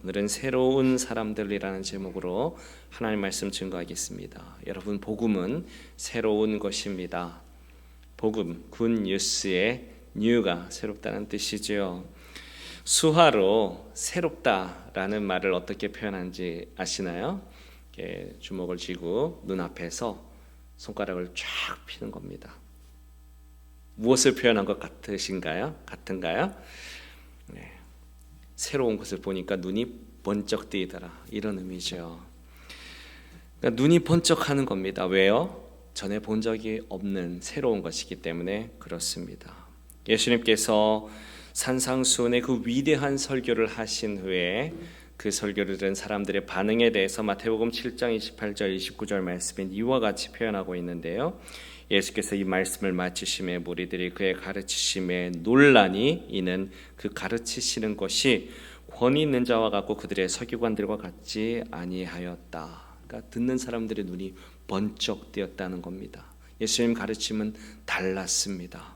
오늘은 새로운 사람들이라는 제목으로 하나님 말씀 증거하겠습니다. 여러분, 복음은 새로운 것입니다. 복음, 굿뉴스의 뉴가 새롭다는 뜻이죠. 수화로 새롭다라는 말을 어떻게 표현하는지 아시나요? 이렇게 주먹을 쥐고 눈앞에서 손가락을 쫙 피는 겁니다. 무엇을 표현한 것 같으신가요? 같은가요? 네. 새로운 것을 보니까 눈이 번쩍 뜨이더라, 이런 의미죠. 그러니까 눈이 번쩍하는 겁니다. 왜요? 전에 본 적이 없는 새로운 것이기 때문에 그렇습니다. 예수님께서 산상수훈의 그 위대한 설교를 하신 후에 그 설교를 들은 사람들의 반응에 대해서 마태복음 7장 28절 29절 말씀은 이와 같이 표현하고 있는데요. 예수께서 이 말씀을 마치심에 무리들이 그의 가르치심에 놀라니 이는 그 가르치시는 것이 권위 있는 자와 같고 그들의 서기관들과 같지 아니하였다. 그러니까 듣는 사람들의 눈이 번쩍 뜨였다는 겁니다. 예수님 가르침은 달랐습니다.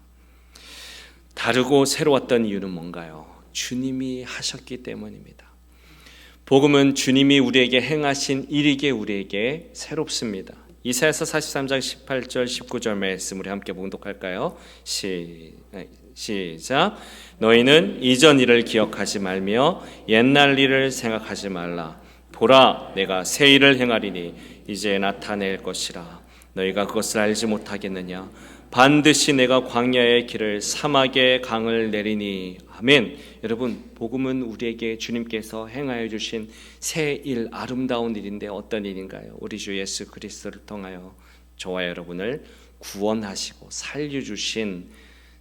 다르고 새로웠던 이유는 뭔가요? 주님이 하셨기 때문입니다. 복음은 주님이 우리에게 행하신 일이기에 우리에게 새롭습니다. 이사야서 43장 18절 19절 말씀 우리 함께 봉독할까요? 시작. 너희는 이전 일을 기억하지 말며 옛날 일을 생각하지 말라. 보라, 내가 새 일을 행하리니 이제 나타낼 것이라. 너희가 그것을 알지 못하겠느냐? 반드시 내가 광야의 길을 사막의 강을 내리니. 아멘. 여러분, 복음은 우리에게 주님께서 행하여 주신 새 일, 아름다운 일인데 어떤 일인가요? 우리 주 예수 그리스도를 통하여 저와 여러분을 구원하시고 살려주신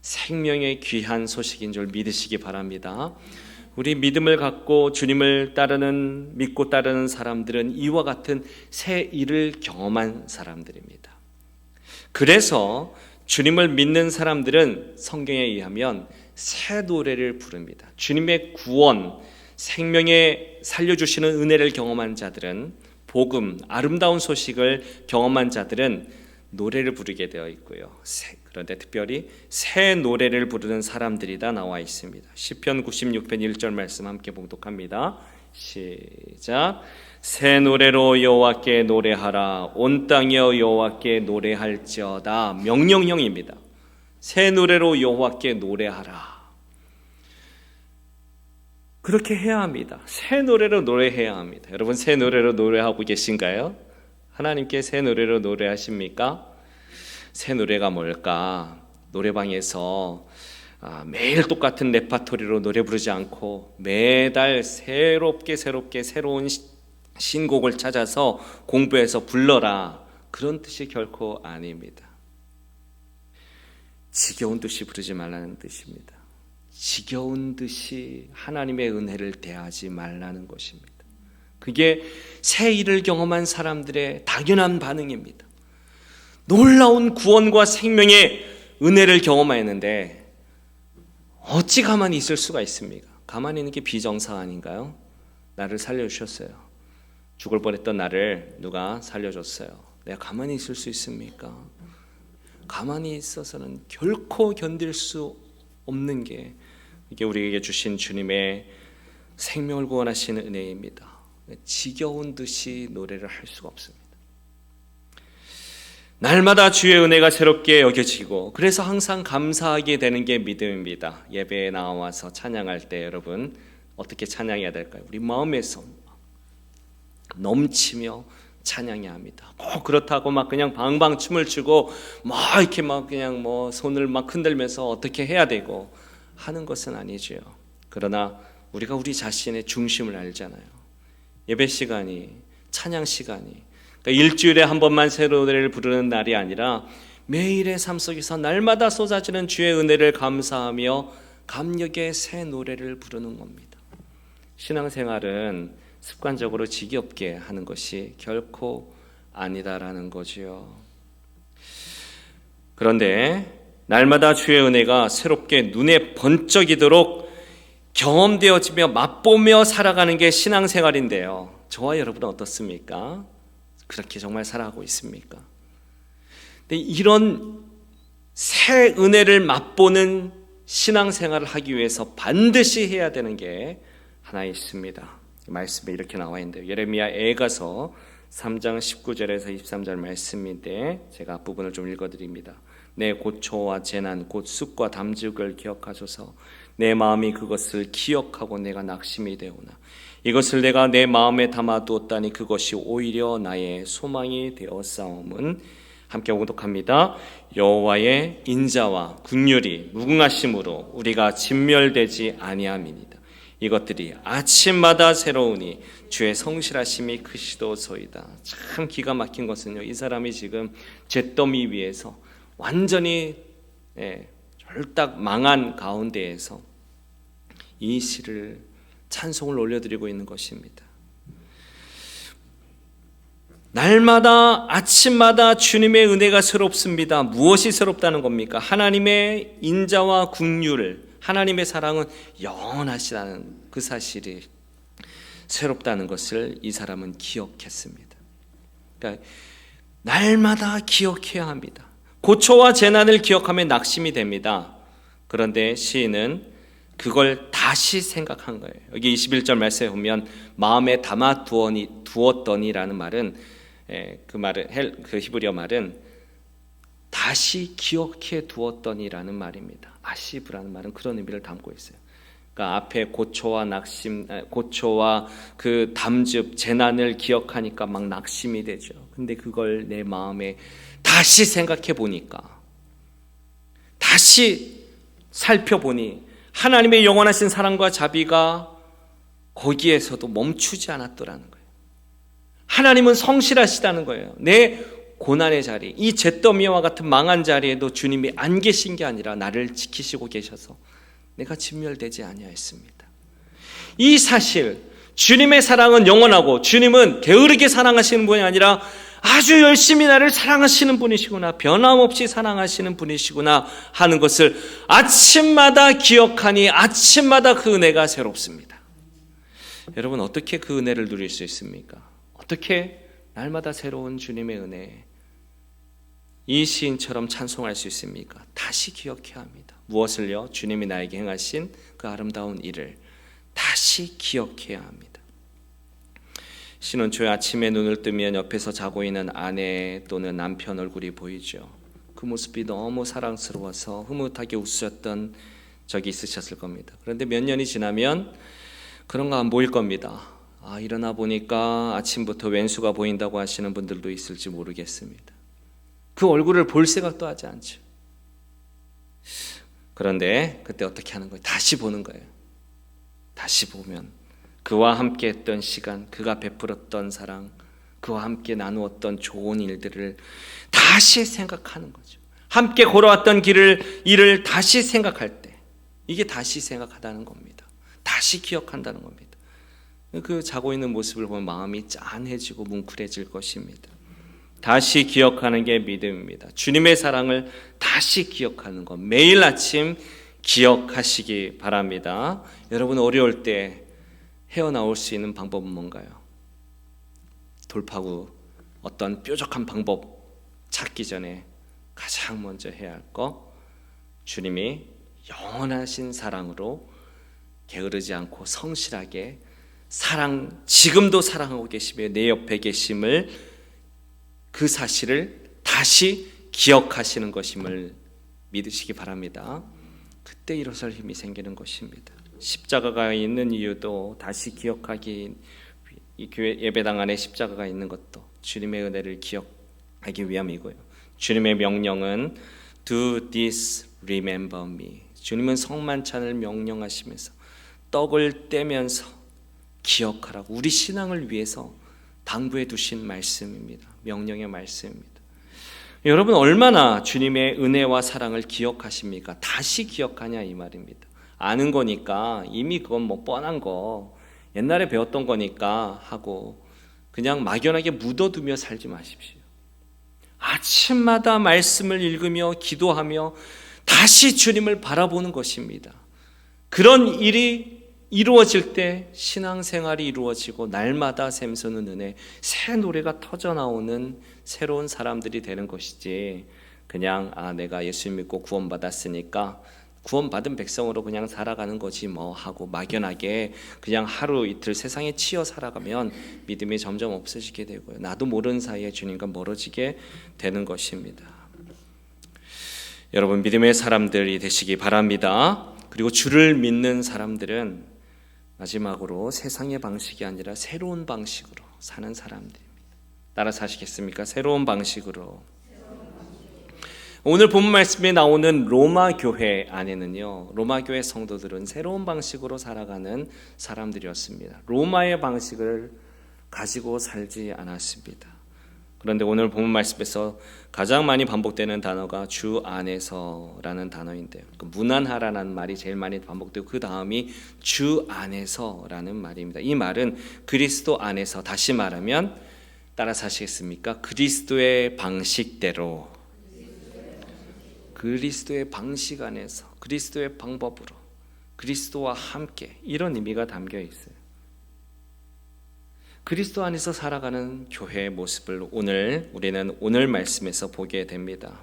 생명의 귀한 소식인 줄 믿으시기 바랍니다. 우리 믿음을 갖고 주님을 믿고 따르는 사람들은 이와 같은 새 일을 경험한 사람들입니다. 그래서 주님을 믿는 사람들은 성경에 의하면 새 노래를 부릅니다. 주님의 구원, 생명에 살려주시는 은혜를 경험한 자들은, 복음, 아름다운 소식을 경험한 자들은 노래를 부르게 되어 있고요. 그런데 특별히 새 노래를 부르는 사람들이다 나와 있습니다. 시편 96편 1절 말씀 함께 봉독합니다. 시작. 새 노래로 여호와께 노래하라. 온 땅이여 여호와께 노래할지어다. 명령형입니다. 새 노래로 여호와께 노래하라. 그렇게 해야 합니다. 새 노래로 노래해야 합니다. 여러분, 새 노래로 노래하고 계신가요? 하나님께 새 노래로 노래하십니까? 새 노래가 뭘까? 노래방에서 매일 똑같은 레파토리로 노래 부르지 않고 매달 새롭게 새로운 신곡을 찾아서 공부해서 불러라, 그런 뜻이 결코 아닙니다. 지겨운 듯이 부르지 말라는 뜻입니다. 지겨운 듯이 하나님의 은혜를 대하지 말라는 것입니다. 그게 새 일을 경험한 사람들의 당연한 반응입니다. 놀라운 구원과 생명의 은혜를 경험했는데 어찌 가만히 있을 수가 있습니까? 가만히 있는 게 비정상 아닌가요? 나를 살려주셨어요. 죽을 뻔했던 나를 누가 살려줬어요. 내가 가만히 있을 수 있습니까? 가만히 있어서는 결코 견딜 수 없는 게 이게 우리에게 주신 주님의 생명을 구원하시는 은혜입니다. 지겨운 듯이 노래를 할 수가 없습니다. 날마다 주의 은혜가 새롭게 여겨지고 그래서 항상 감사하게 되는 게 믿음입니다. 예배에 나와서 찬양할 때 여러분 어떻게 찬양해야 될까요? 우리 마음에서 넘치며 찬양해야 합니다. 그렇다고 막 그냥 방방 춤을 추고 막 이렇게 막 그냥 뭐 손을 막 흔들면서 어떻게 해야 되고 하는 것은 아니죠. 그러나 우리가 우리 자신의 중심을 알잖아요. 예배 시간이, 찬양 시간이, 그러니까 일주일에 한 번만 새 노래를 부르는 날이 아니라 매일의 삶 속에서 날마다 쏟아지는 주의 은혜를 감사하며 감격의 새 노래를 부르는 겁니다. 신앙생활은 습관적으로 지겹게 하는 것이 결코 아니다라는 거지요. 그런데 날마다 주의 은혜가 새롭게 눈에 번쩍이도록 경험되어지며 맛보며 살아가는 게 신앙생활인데요. 저와 여러분은 어떻습니까? 그렇게 정말 살아가고 있습니까? 근데 이런 새 은혜를 맛보는 신앙생활을 하기 위해서 반드시 해야 되는 게 하나 있습니다. 말씀에 이렇게 나와 있는데요. 예레미야 애가서 3장 19절에서 23절 말씀인데 제가 앞부분을 좀 읽어드립니다. 내 고초와 재난 곧 쑥과 담즙을 기억하소서. 내 마음이 그것을 기억하고 내가 낙심이 되오나 이것을 내가 내 마음에 담아두었다니 그것이 오히려 나의 소망이 되었사옴은 함께 봉독합니다. 여호와의 인자와 긍휼이 무궁하심으로 우리가 진멸되지 아니함이니이다. 이것들이 아침마다 새로우니 주의 성실하심이 크시도소이다. 참 기가 막힌 것은요, 이 사람이 지금 잿더미 위에서 완전히 절딱 망한 가운데에서 이 시를 찬송을 올려드리고 있는 것입니다. 날마다 아침마다 주님의 은혜가 새롭습니다. 무엇이 새롭다는 겁니까? 하나님의 인자와 긍휼을, 하나님의 사랑은 영원하시다는 그 사실이 새롭다는 것을 이 사람은 기억했습니다. 그러니까 날마다 기억해야 합니다. 고초와 재난을 기억하면 낙심이 됩니다. 그런데 시인은 그걸 다시 생각한 거예요. 여기 21절 말씀에 보면 마음에 담아 두었더니라는 말은 그 히브리어 말은 다시 기억해 두었더니라는 말입니다. 아시브라는 말은 그런 의미를 담고 있어요. 그러니까 앞에 고초와 낙심, 고초와 그 담즙, 재난을 기억하니까 막 낙심이 되죠. 근데 그걸 내 마음에 다시 생각해 보니까, 다시 살펴보니 하나님의 영원하신 사랑과 자비가 거기에서도 멈추지 않았더라는 거예요. 하나님은 성실하시다는 거예요. 내 고난의 자리, 이 잿더미와 같은 망한 자리에도 주님이 안 계신 게 아니라 나를 지키시고 계셔서 내가 진멸되지 아니하였습니다. 이 사실, 주님의 사랑은 영원하고 주님은 게으르게 사랑하시는 분이 아니라 아주 열심히 나를 사랑하시는 분이시구나, 변함없이 사랑하시는 분이시구나 하는 것을 아침마다 기억하니 아침마다 그 은혜가 새롭습니다. 여러분, 어떻게 그 은혜를 누릴 수 있습니까? 어떻게 날마다 새로운 주님의 은혜, 이 시인처럼 찬송할 수 있습니까? 다시 기억해야 합니다. 무엇을요? 주님이 나에게 행하신 그 아름다운 일을 다시 기억해야 합니다. 신혼초에 아침에 눈을 뜨면 옆에서 자고 있는 아내 또는 남편 얼굴이 보이죠. 그 모습이 너무 사랑스러워서 흐뭇하게 웃으셨던 적이 있으셨을 겁니다. 그런데 몇 년이 지나면 그런 거 안 보일 겁니다. 일어나 보니까 아침부터 왼수가 보인다고 하시는 분들도 있을지 모르겠습니다. 그 얼굴을 볼 생각도 하지 않죠. 그런데 그때 어떻게 하는 거예요? 다시 보는 거예요. 다시 보면 그와 함께 했던 시간, 그가 베풀었던 사랑, 그와 함께 나누었던 좋은 일들을 다시 생각하는 거죠. 함께 걸어왔던 일을 다시 생각할 때, 이게 다시 생각하다는 겁니다. 다시 기억한다는 겁니다. 그 자고 있는 모습을 보면 마음이 짠해지고 뭉클해질 것입니다. 다시 기억하는 게 믿음입니다. 주님의 사랑을 다시 기억하는 것, 매일 아침 기억하시기 바랍니다. 여러분, 어려울 때 헤어나올 수 있는 방법은 뭔가요? 돌파구, 어떤 뾰족한 방법 찾기 전에 가장 먼저 해야 할 거, 주님이 영원하신 사랑으로 게으르지 않고 성실하게 지금도 사랑하고 계시며 내 옆에 계심을, 그 사실을 다시 기억하시는 것임을 믿으시기 바랍니다. 그때 일어설 힘이 생기는 것입니다. 십자가가 있는 이유도 다시 기억하기, 이 교회 예배당 안에 십자가가 있는 것도 주님의 은혜를 기억하기 위함이고요. 주님의 명령은 Do this, remember me. 주님은 성만찬을 명령하시면서 떡을 떼면서 기억하라고 우리 신앙을 위해서 당부해 두신 말씀입니다. 명령의 말씀입니다. 여러분, 얼마나 주님의 은혜와 사랑을 기억하십니까? 다시 기억하냐 이 말입니다. 아는 거니까 이미 그건 뭐 뻔한 거, 옛날에 배웠던 거니까 하고 그냥 막연하게 묻어두며 살지 마십시오. 아침마다 말씀을 읽으며 기도하며 다시 주님을 바라보는 것입니다. 그런 일이 이루어질 때 신앙생활이 이루어지고 날마다 샘솟는 은혜, 새 노래가 터져나오는 새로운 사람들이 되는 것이지, 그냥 내가 예수 믿고 구원받았으니까 구원받은 백성으로 그냥 살아가는 거지 뭐 하고 막연하게 그냥 하루 이틀 세상에 치여 살아가면 믿음이 점점 없어지게 되고요. 나도 모르는 사이에 주님과 멀어지게 되는 것입니다. 여러분, 믿음의 사람들이 되시기 바랍니다. 그리고 주를 믿는 사람들은 마지막으로 세상의 방식이 아니라 새로운 방식으로 사는 사람들입니다. 따라 사시겠습니까? 새로운 방식으로. 오늘 본 말씀에 나오는 로마 교회 안에는요, 로마 교회 성도들은 새로운 방식으로 살아가는 사람들이었습니다. 로마의 방식을 가지고 살지 않았습니다. 그런데 오늘 본 말씀에서 가장 많이 반복되는 단어가 주 안에서라는 단어인데요. 무난하라는 말이 제일 많이 반복되고 그 다음이 주 안에서라는 말입니다. 이 말은 그리스도 안에서, 다시 말하면 따라 사시겠습니까? 그리스도의 방식대로, 그리스도의 방식 안에서, 그리스도의 방법으로, 그리스도와 함께, 이런 의미가 담겨 있어요. 그리스도 안에서 살아가는 교회의 모습을 우리는 오늘 말씀에서 보게 됩니다.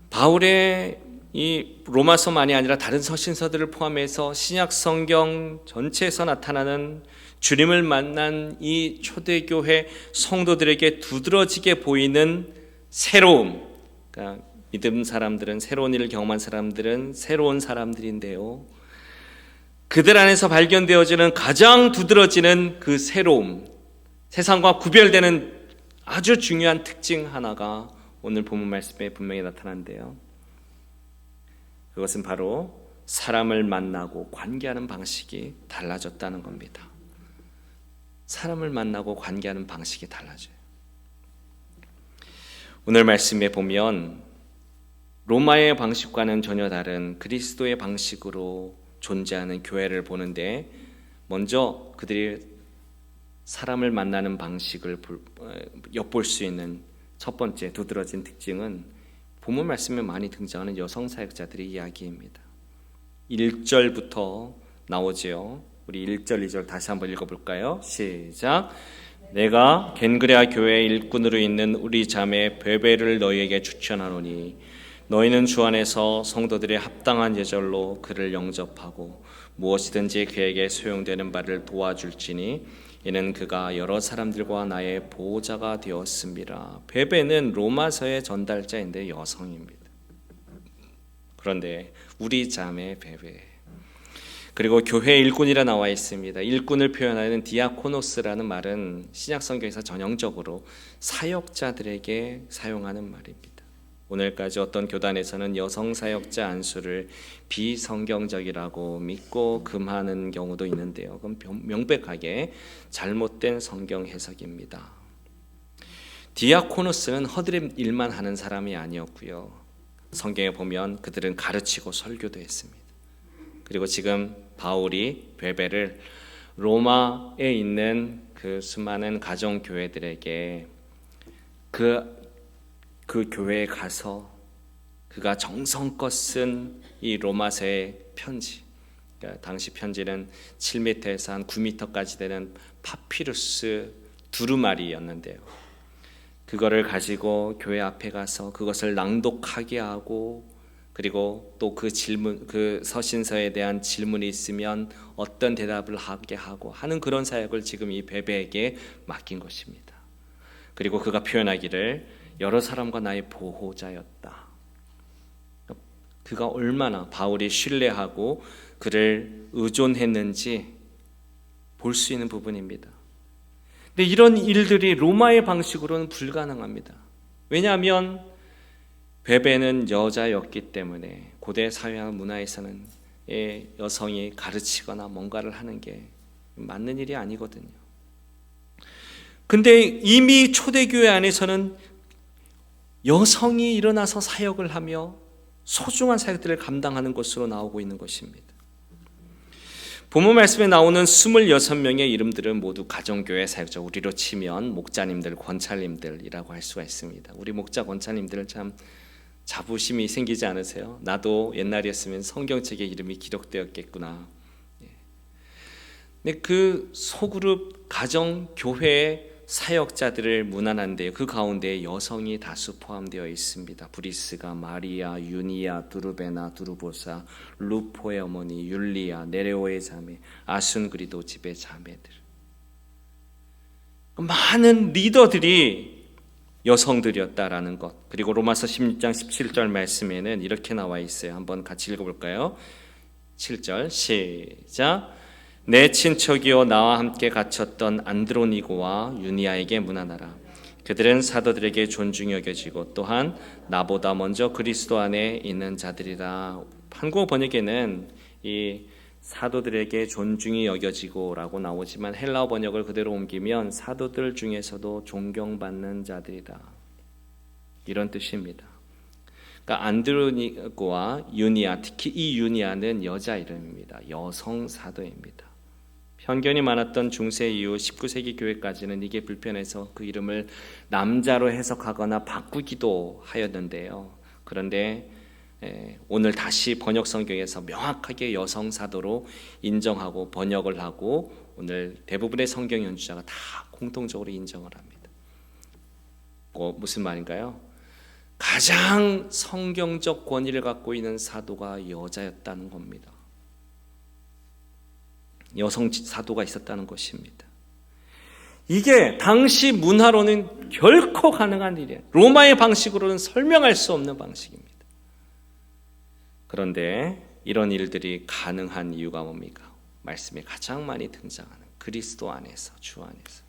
바울의 이 로마서만이 아니라 다른 서신서들을 포함해서 신약 성경 전체에서 나타나는 주님을 만난 이 초대교회 성도들에게 두드러지게 보이는 새로움, 그러니까 믿음 사람들은, 새로운 일을 경험한 사람들은 새로운 사람들인데요, 그들 안에서 발견되어지는 가장 두드러지는 그 새로움, 세상과 구별되는 아주 중요한 특징 하나가 오늘 본문 말씀에 분명히 나타난대요. 그것은 바로 사람을 만나고 관계하는 방식이 달라졌다는 겁니다. 사람을 만나고 관계하는 방식이 달라져요. 오늘 말씀에 보면 로마의 방식과는 전혀 다른 그리스도의 방식으로 존재하는 교회를 보는데, 먼저 그들이 사람을 만나는 방식을 엿볼 수 있는 첫 번째 두드러진 특징은 본문 말씀에 많이 등장하는 여성 사역자들의 이야기입니다. 1절부터 나오지요. 우리 1절, 2절 다시 한번 읽어볼까요? 시작. 내가 겐그레아 교회의 일꾼으로 있는 우리 자매 베베를 너희에게 추천하노니 너희는 주 안에서 성도들의 합당한 예절로 그를 영접하고 무엇이든지 그에게 소용되는 바를 도와줄지니 이는 그가 여러 사람들과 나의 보호자가 되었습니다. 베베는 로마서의 전달자인데 여성입니다. 그런데 우리 자매 베베, 그리고 교회 일꾼이라 나와 있습니다. 일꾼을 표현하는 디아코노스라는 말은 신약 성경에서 전형적으로 사역자들에게 사용하는 말입니다. 오늘까지 어떤 교단에서는 여성 사역자 안수를 비성경적이라고 믿고 금하는 경우도 있는데요. 그건 명백하게 잘못된 성경 해석입니다. 디아코노스는 허드렛 일만 하는 사람이 아니었고요. 성경에 보면 그들은 가르치고 설교도 했습니다. 그리고 지금 바울이 베베를 로마에 있는 그 수많은 가정교회들에게 그 교회에 가서 그가 정성껏 쓴 이 로마서의 편지, 그러니까 당시 편지는 7m에서 한 9m까지 되는 파피루스 두루마리였는데요. 그거를 가지고 교회 앞에 가서 그것을 낭독하게 하고, 그리고 또 그 질문, 그 서신서에 대한 질문이 있으면 어떤 대답을 하게 하고 하는 그런 사역을 지금 이 베베에게 맡긴 것입니다. 그리고 그가 표현하기를 여러 사람과 나의 보호자였다. 그가 얼마나 바울이 신뢰하고 그를 의존했는지 볼 수 있는 부분입니다. 근데 이런 일들이 로마의 방식으로는 불가능합니다. 왜냐하면 베베는 여자였기 때문에 고대 사회와 문화에서는 여성이 가르치거나 뭔가를 하는 게 맞는 일이 아니거든요. 근데 이미 초대교회 안에서는 여성이 일어나서 사역을 하며 소중한 사역들을 감당하는 것으로 나오고 있는 것입니다. 본문 말씀에 나오는 26명의 이름들은 모두 가정교회 사역자, 우리로 치면 목자님들, 권찰님들이라고 할 수가 있습니다. 우리 목자, 권찰님들은 참 자부심이 생기지 않으세요? 나도 옛날이었으면 성경책에 이름이 기록되었겠구나. 근데 그 소그룹 가정교회의 사역자들을 문안한데요. 그 가운데 여성이 다수 포함되어 있습니다. 브리스가, 마리아, 유니아, 두르베나, 두르보사, 루포의 어머니, 율리아, 네레오의 자매, 아순그리도 집의 자매들. 많은 리더들이 여성들이었다라는 것. 그리고 로마서 16장 17절 말씀에는 이렇게 나와 있어요. 한번 같이 읽어볼까요? 7절 시작. 내 친척이요 나와 함께 갇혔던 안드로니고와 유니아에게 문안하라. 그들은 사도들에게 존중이 여겨지고 또한 나보다 먼저 그리스도 안에 있는 자들이라. 한국어 번역에는 이 사도들에게 존중이 여겨지고라고 나오지만 헬라어 번역을 그대로 옮기면 사도들 중에서도 존경받는 자들이다, 이런 뜻입니다. 그러니까 안드로니고와 유니아, 특히 이 유니아는 여자 이름입니다. 여성 사도입니다. 편견이 많았던 중세 이후 19세기 교회까지는 이게 불편해서 그 이름을 남자로 해석하거나 바꾸기도 하였는데요. 그런데 오늘 다시 번역 성경에서 명확하게 여성 사도로 인정하고 번역을 하고 오늘 대부분의 성경 연주자가 다 공통적으로 인정을 합니다. 무슨 말인가요? 가장 성경적 권위를 갖고 있는 사도가 여자였다는 겁니다. 여성 사도가 있었다는 것입니다. 이게 당시 문화로는 결코 가능한 일이에요. 로마의 방식으로는 설명할 수 없는 방식입니다. 그런데 이런 일들이 가능한 이유가 뭡니까? 말씀에 가장 많이 등장하는 그리스도 안에서, 주 안에서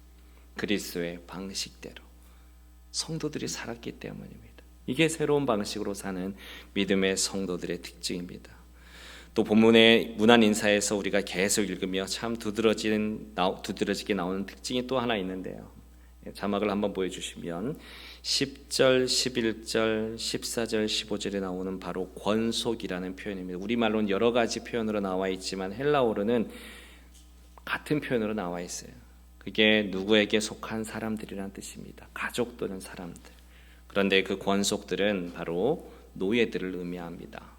그리스도의 방식대로 성도들이 살았기 때문입니다. 이게 새로운 방식으로 사는 믿음의 성도들의 특징입니다. 또 본문의 문안 인사에서 우리가 계속 읽으며 참 두드러지게 나오는 특징이 또 하나 있는데요. 자막을 한번 보여주시면 10절, 11절, 14절, 15절에 나오는 바로 권속이라는 표현입니다. 우리말로는 여러 가지 표현으로 나와 있지만 헬라어로는 같은 표현으로 나와 있어요. 그게 누구에게 속한 사람들이라는 뜻입니다. 가족 또는 사람들. 그런데 그 권속들은 바로 노예들을 의미합니다.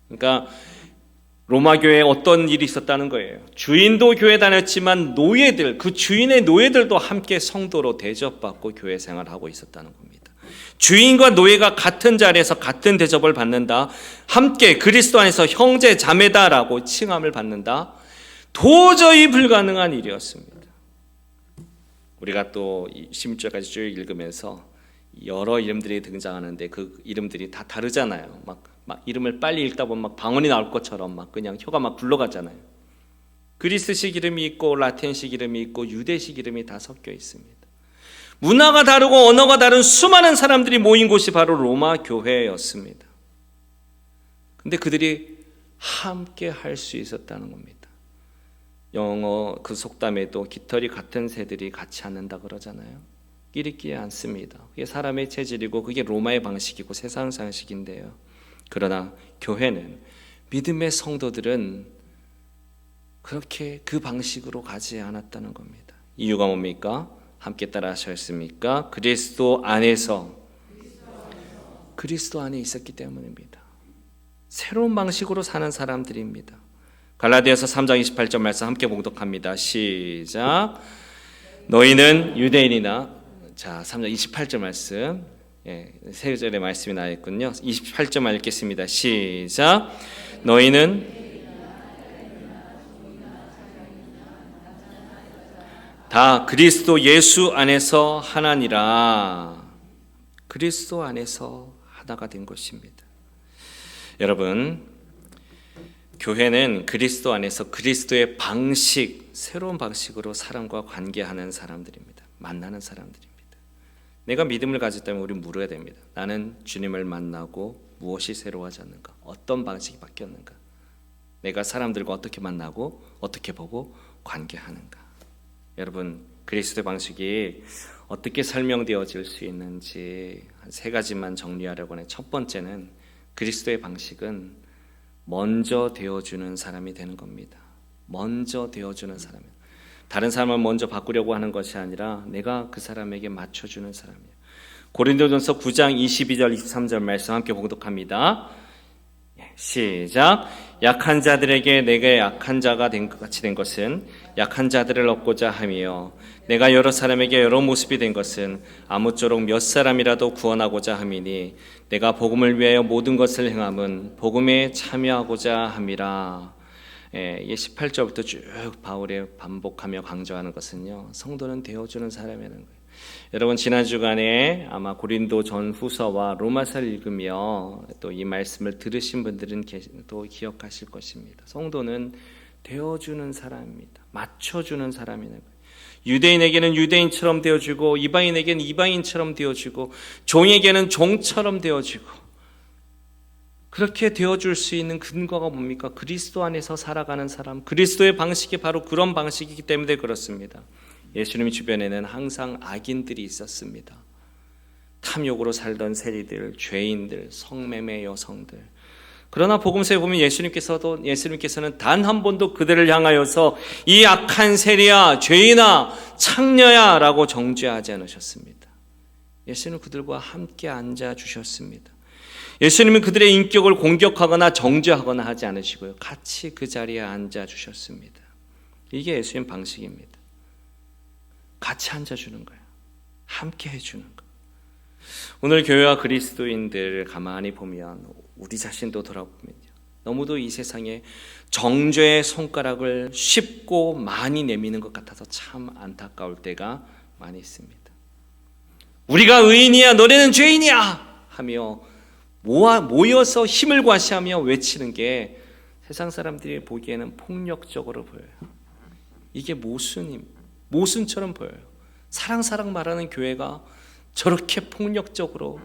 그러니까 로마 교회에 어떤 일이 있었다는 거예요. 주인도 교회 다녔지만 노예들, 그 주인의 노예들도 함께 성도로 대접받고 교회 생활하고 있었다는 겁니다. 주인과 노예가 같은 자리에서 같은 대접을 받는다, 함께 그리스도 안에서 형제 자매다라고 칭함을 받는다, 도저히 불가능한 일이었습니다. 우리가 또 16절까지 쭉 읽으면서 여러 이름들이 등장하는데 그 이름들이 다 다르잖아요. 막 이름을 빨리 읽다 보면 막 방언이 나올 것처럼 막 그냥 혀가 막 굴러가잖아요. 그리스식 이름이 있고 라틴식 이름이 있고 유대식 이름이 다 섞여 있습니다. 문화가 다르고 언어가 다른 수많은 사람들이 모인 곳이 바로 로마 교회였습니다. 근데 그들이 함께 할 수 있었다는 겁니다. 영어 그 속담에도 깃털이 같은 새들이 같이 앉는다 그러잖아요. 끼리끼리 앉습니다. 그게 사람의 체질이고 그게 로마의 방식이고 세상 상식인데요. 그러나 교회는, 믿음의 성도들은 그렇게 그 방식으로 가지 않았다는 겁니다. 이유가 뭡니까? 함께 따라 하셨습니까? 그리스도 안에서, 그리스도 안에 있었기 때문입니다. 새로운 방식으로 사는 사람들입니다. 갈라디아서 3장 28절 말씀 함께 봉독합니다. 시작. 너희는 유대인이나, 자 3장 28절 말씀, 세 절의 말씀이 나와 있군요. 28절만 읽겠습니다. 시작. 너희는 다 그리스도 예수 안에서 하나니라. 그리스도 안에서 하나가 된 것입니다. 여러분, 교회는 그리스도 안에서 그리스도의 방식, 새로운 방식으로 사람과 관계하는 사람들입니다. 만나는 사람들입니다. 내가 믿음을 가졌다면 우리는 물어야 됩니다. 나는 주님을 만나고 무엇이 새로워졌는가? 어떤 방식이 바뀌었는가? 내가 사람들과 어떻게 만나고 어떻게 보고 관계하는가? 여러분, 그리스도의 방식이 어떻게 설명되어질 수 있는지 한 세 가지만 정리하려고 해요. 첫 번째는 그리스도의 방식은 먼저 되어주는 사람이 되는 겁니다. 먼저 되어주는 사람이에요. 다른 사람을 먼저 바꾸려고 하는 것이 아니라 내가 그 사람에게 맞춰주는 사람이에요. 고린도전서 9장 22절 23절 말씀 함께 봉독합니다. 시작. 약한 자들에게 내가 약한 자가 된 것 같이 된 것은 약한 자들을 얻고자 함이요 내가 여러 사람에게 여러 모습이 된 것은 아무쪼록 몇 사람이라도 구원하고자 함이니 내가 복음을 위하여 모든 것을 행함은 복음에 참여하고자 함이라. 이 18절부터 쭉 바울이 반복하며 강조하는 것은요, 성도는 되어주는 사람이라는 거예요. 여러분 지난 주간에 아마 고린도 전후서와 로마서를 읽으며 또 이 말씀을 들으신 분들은 또 기억하실 것입니다. 성도는 되어주는 사람입니다. 맞춰주는 사람이라는 거예요. 유대인에게는 유대인처럼 되어주고 이방인에게는 이방인처럼 되어주고 종에게는 종처럼 되어주고, 그렇게 되어줄 수 있는 근거가 뭡니까? 그리스도 안에서 살아가는 사람, 그리스도의 방식이 바로 그런 방식이기 때문에 그렇습니다. 예수님 주변에는 항상 악인들이 있었습니다. 탐욕으로 살던 세리들, 죄인들, 성매매 여성들. 그러나 복음서에 보면 예수님께서는 단 한 번도 그들을 향하여서 이 악한 세리야, 죄인아, 창녀야 라고 정죄하지 않으셨습니다. 예수님은 그들과 함께 앉아주셨습니다. 예수님은 그들의 인격을 공격하거나 정죄하거나 하지 않으시고요, 같이 그 자리에 앉아주셨습니다. 이게 예수님 방식입니다. 같이 앉아주는 거예요. 함께 해주는 거예요. 오늘 교회와 그리스도인들을 가만히 보면, 우리 자신도 돌아보면요, 너무도 이 세상에 정죄의 손가락을 쉽고 많이 내미는 것 같아서 참 안타까울 때가 많이 있습니다. 우리가 의인이야, 너네는 죄인이야 하며 모여서 힘을 과시하며 외치는 게 세상 사람들이 보기에는 폭력적으로 보여요. 이게 모순처럼 보여요. 사랑 말하는 교회가 저렇게 폭력적으로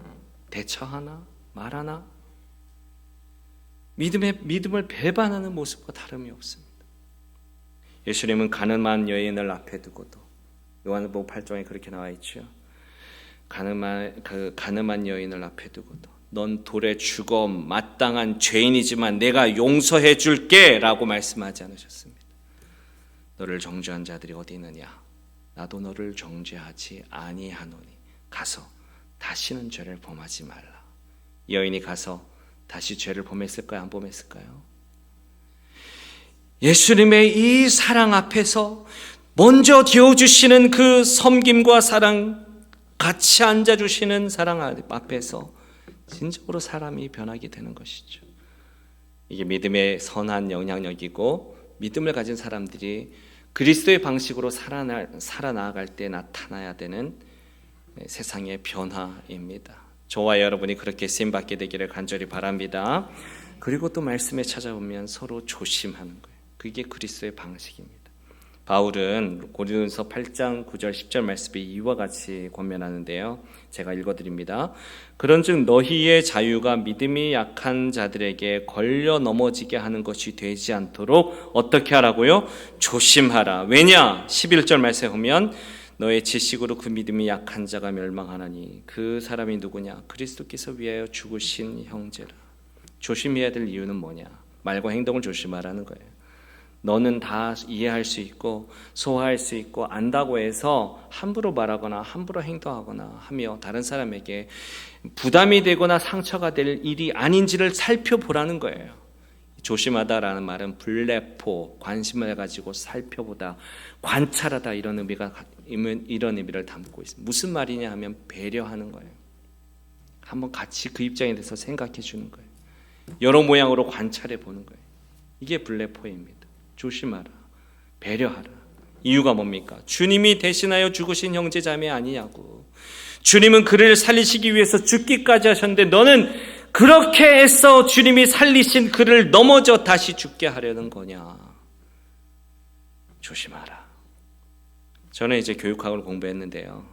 대처하나 말하나? 믿음을 배반하는 모습과 다름이 없습니다. 예수님은 가늠한 여인을 앞에 두고도, 요한복음 8장에 그렇게 나와 있죠. 가늠한 여인을 앞에 두고도 넌 돌에 죽어 마땅한 죄인이지만 내가 용서해 줄게 라고 말씀하지 않으셨습니다. 너를 정죄한 자들이 어디 있느냐? 나도 너를 정죄하지 아니하노니 가서 다시는 죄를 범하지 말라. 여인이 가서 다시 죄를 범했을까요? 안 범했을까요? 예수님의 이 사랑 앞에서 먼저 되어주시는 그 섬김과 사랑, 같이 앉아주시는 사랑 앞에서 진정으로 사람이 변하게 되는 것이죠. 이게 믿음의 선한 영향력이고, 믿음을 가진 사람들이 그리스도의 방식으로 살아나갈 때 나타나야 되는 세상의 변화입니다. 저와 여러분이 그렇게 쓰임받게 되기를 간절히 바랍니다. 그리고 또 말씀에 찾아보면 서로 조심하는 거예요. 그게 그리스도의 방식입니다. 바울은 고린도서 8장 9절 10절 말씀이 이와 같이 권면하는데요, 제가 읽어드립니다. 그런즉 너희의 자유가 믿음이 약한 자들에게 걸려 넘어지게 하는 것이 되지 않도록 어떻게 하라고요? 조심하라. 왜냐? 11절 말씀에 보면 너의 지식으로 그 믿음이 약한 자가 멸망하나니 그 사람이 누구냐? 그리스도께서 위하여 죽으신 형제라. 조심해야 될 이유는 뭐냐? 말과 행동을 조심하라는 거예요. 너는 다 이해할 수 있고 소화할 수 있고 안다고 해서 함부로 말하거나 함부로 행동하거나 하며 다른 사람에게 부담이 되거나 상처가 될 일이 아닌지를 살펴보라는 거예요. 조심하다라는 말은 블레포, 관심을 가지고 살펴보다, 관찰하다, 이런 의미를 담고 있습니다. 무슨 말이냐 하면 배려하는 거예요. 한번 같이 그 입장에 대해서 생각해 주는 거예요. 여러 모양으로 관찰해 보는 거예요. 이게 블레포입니다. 조심하라, 배려하라. 이유가 뭡니까? 주님이 대신하여 죽으신 형제 자매 아니냐고. 주님은 그를 살리시기 위해서 죽기까지 하셨는데 너는 그렇게 애써 주님이 살리신 그를 넘어져 다시 죽게 하려는 거냐? 조심하라. 저는 이제 교육학을 공부했는데요,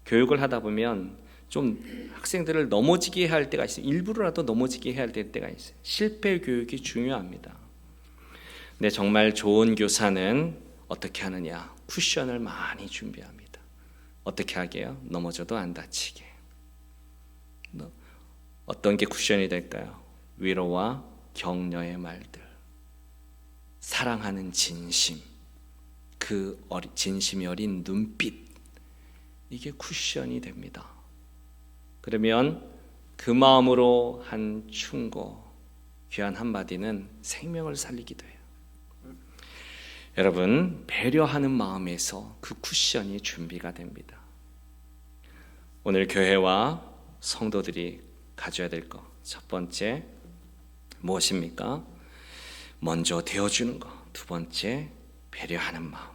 교육을 하다 보면 좀 학생들을 넘어지게 해야 할 때가 있어요. 일부러라도 넘어지게 해야 할 때가 있어요. 실패 교육이 중요합니다. 근데 정말 좋은 교사는 어떻게 하느냐? 쿠션을 많이 준비합니다. 어떻게 하게요? 넘어져도 안 다치게. 어떤 게 쿠션이 될까요? 위로와 격려의 말들, 사랑하는 진심, 그 진심이 어린 눈빛, 이게 쿠션이 됩니다. 그러면 그 마음으로 한 충고, 귀한 한마디는 생명을 살리기도 해요. 여러분, 배려하는 마음에서 그 쿠션이 준비가 됩니다. 오늘 교회와 성도들이 가져야 될 것, 첫 번째 무엇입니까? 먼저 되어주는 것, 두 번째 배려하는 마음,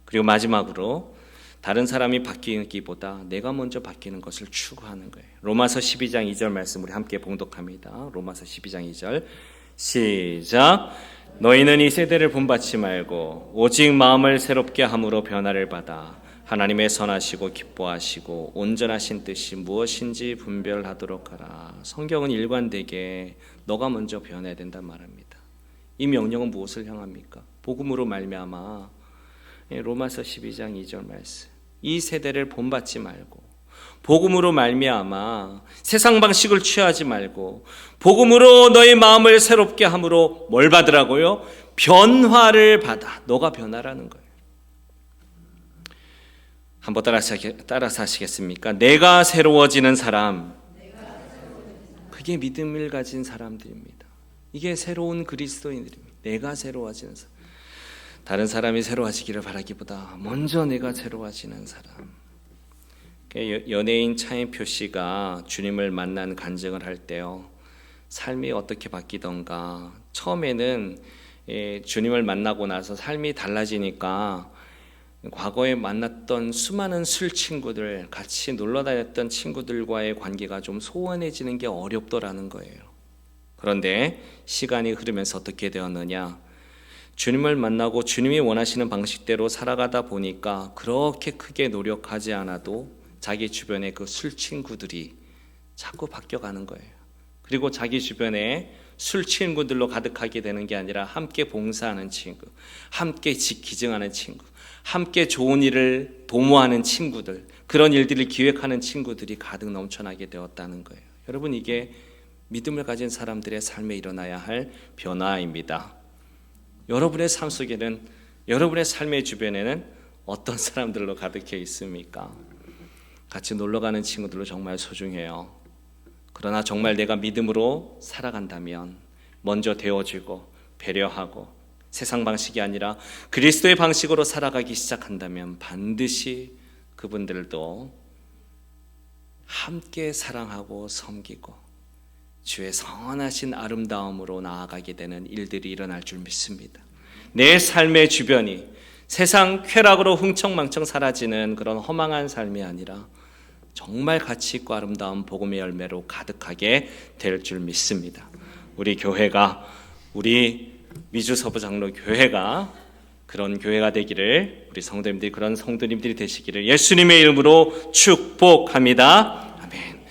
그리고 마지막으로 다른 사람이 바뀌기보다 내가 먼저 바뀌는 것을 추구하는 거예요. 로마서 12장 2절 말씀 우리 함께 봉독합니다. 로마서 12장 2절 시작. 너희는 이 세대를 본받지 말고 오직 마음을 새롭게 함으로 변화를 받아 하나님의 선하시고 기뻐하시고 온전하신 뜻이 무엇인지 분별하도록 하라. 성경은 일관되게 너가 먼저 변해야 된단 말합니다. 이 명령은 무엇을 향합니까? 복음으로 말미암아 로마서 12장 2절 말씀, 이 세대를 본받지 말고 복음으로 말미암아 세상 방식을 취하지 말고 복음으로 너의 마음을 새롭게 함으로 뭘 받으라고요? 변화를 받아. 너가 변화라는 거예요. 한번 따라서 하시겠습니까? 내가 새로워지는 사람, 그게 믿음을 가진 사람들입니다. 이게 새로운 그리스도인들입니다. 내가 새로워지는 사람. 다른 사람이 새로워지기를 바라기보다 먼저 내가 새로워지는 사람. 연예인 차인표 씨가 주님을 만난 간증을 할 때요, 삶이 어떻게 바뀌던가. 처음에는 주님을 만나고 나서 삶이 달라지니까 과거에 만났던 수많은 술 친구들, 같이 놀러 다녔던 친구들과의 관계가 좀 소원해지는 게 어렵더라는 거예요. 그런데 시간이 흐르면서 어떻게 되었느냐, 주님을 만나고 주님이 원하시는 방식대로 살아가다 보니까 그렇게 크게 노력하지 않아도 자기 주변의 그 술 친구들이 자꾸 바뀌어가는 거예요. 그리고 자기 주변에 술 친구들로 가득하게 되는 게 아니라 함께 봉사하는 친구, 함께 기증하는 친구, 함께 좋은 일을 도모하는 친구들, 그런 일들을 기획하는 친구들이 가득 넘쳐나게 되었다는 거예요. 여러분, 이게 믿음을 가진 사람들의 삶에 일어나야 할 변화입니다. 여러분의 삶 속에는, 여러분의 삶의 주변에는 어떤 사람들로 가득해 있습니까? 같이 놀러가는 친구들로 정말 소중해요. 그러나 정말 내가 믿음으로 살아간다면 먼저 되어주고 배려하고 세상 방식이 아니라 그리스도의 방식으로 살아가기 시작한다면 반드시 그분들도 함께 사랑하고 섬기고 주의 선하신 아름다움으로 나아가게 되는 일들이 일어날 줄 믿습니다. 내 삶의 주변이 세상 쾌락으로 흥청망청 사라지는 그런 허망한 삶이 아니라 정말 가치 있고 아름다운 복음의 열매로 가득하게 될 줄 믿습니다. 우리 교회가, 우리 미주서부 장로 교회가 그런 교회가 되기를, 우리 성도님들이 그런 성도님들이 되시기를 예수님의 이름으로 축복합니다.